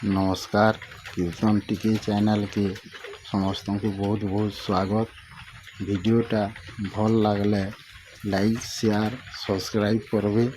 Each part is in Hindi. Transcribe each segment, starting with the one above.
नमस्कार कीर्तन टिके चैनल के समस्त को बहुत बहुत स्वागत। वीडियोटा भल लगले लाइक शेयर सब्सक्राइब करबे।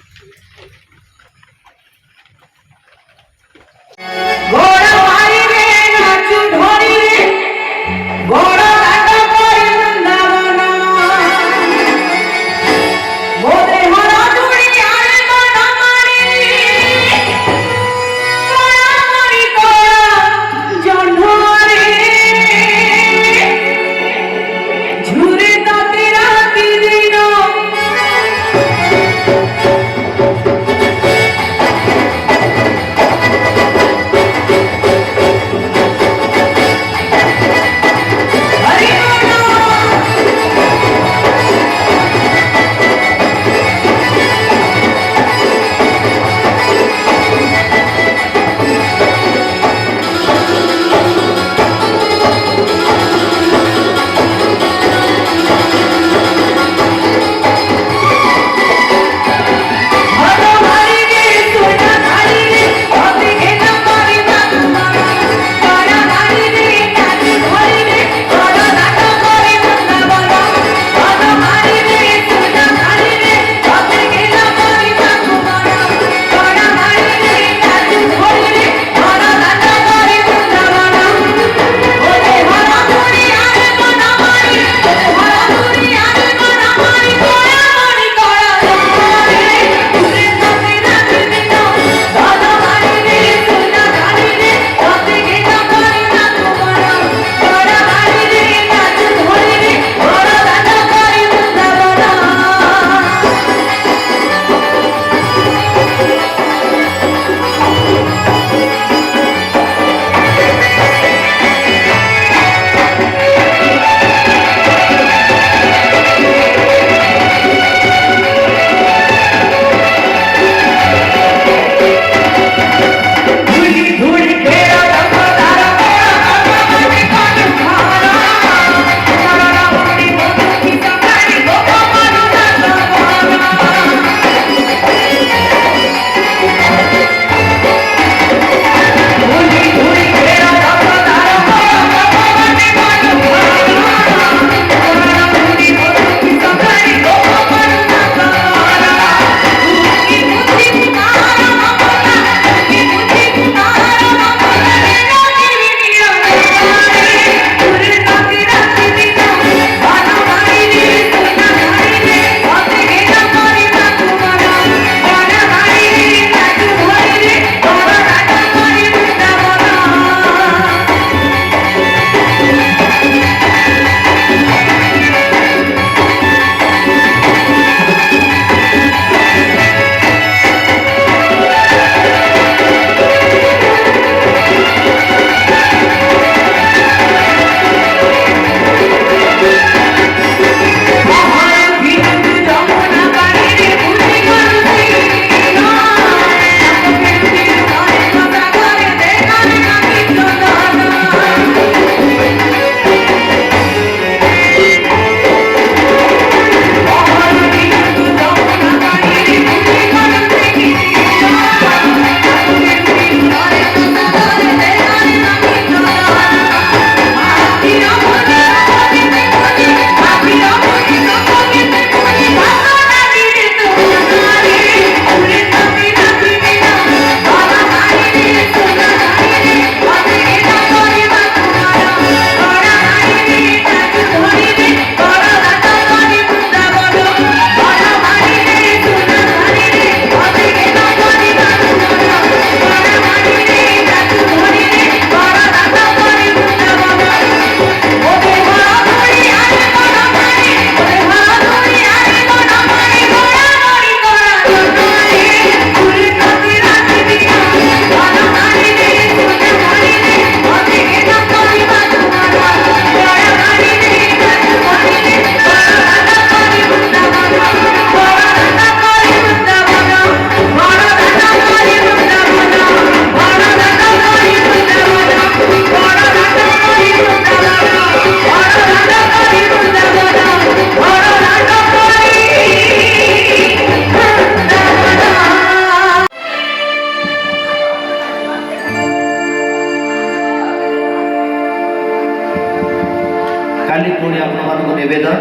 काली पुणी आपण नवेदन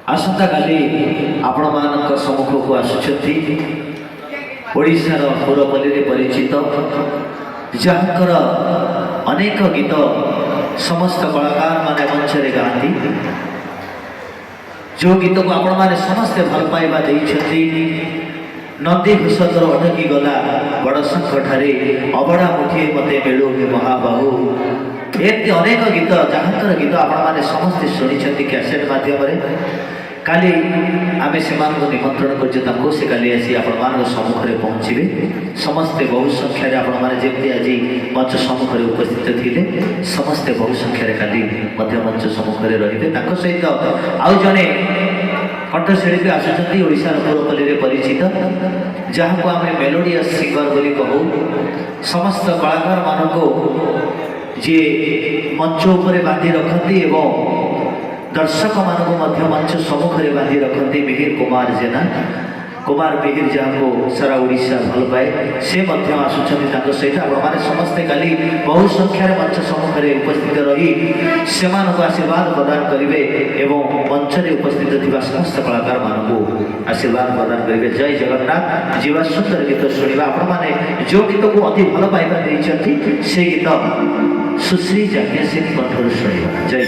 आसंता काली आपण मान सम्मुख को आसुछंती ओडिशार पुरपल्ली परिचित जहाँकर अनेक गीत समस्त कलाकार माने मंच रे गाती जो गीत को आपण माने समस्ते भल पाइबा देइछंती नदी घोषतर अटकी गला बड़ शंख ठारे अबड़ा मुठिए मते मिलू हे महाबाहु एमती अनेक गीत जहाँकर गीत आपण माने समस्ते शुणी कैसेट माध्यम काली आमे से निमंत्रण कर से काली आसी आपण सम्मुख में पहुँचे समस्ते बहु संख्यार आपण मैंने जमी आज मंच सम्मुख में उपस्थित थे समस्ते बहु संख्यार काली मंच सम्मुख में रे सहित आउ जड़े कंठशिल्पी आसुचार पुरपल्ली परिचित जहाँ को आम मेलोडियस सिंगर बोली कहू समस्त कलाकार मान जी मंच उपर बांधि रखती एवं दर्शक मानक मंच सम्मुख में बांधि रखती मिहिर कुमार जेना कुमार मिहिर जहाँ को सारा ओडिशा भल पाए से आसुच्च सहित आपने समस्ते काली बहु संख्यार मंच सम्मुख में उपस्थित रही से आशीर्वाद प्रदान करेंगे एवं मंच में उपस्थित थी समस्त कलाकार मानक आशीर्वाद प्रदान करेंगे। जय जगन्नाथ जीवा सुंदर गीत शुणा आपण मैंने जो गीत को अति भल पाइबा से गीत सुश्री जाज्ञा सिंह कंठर शुणा। जय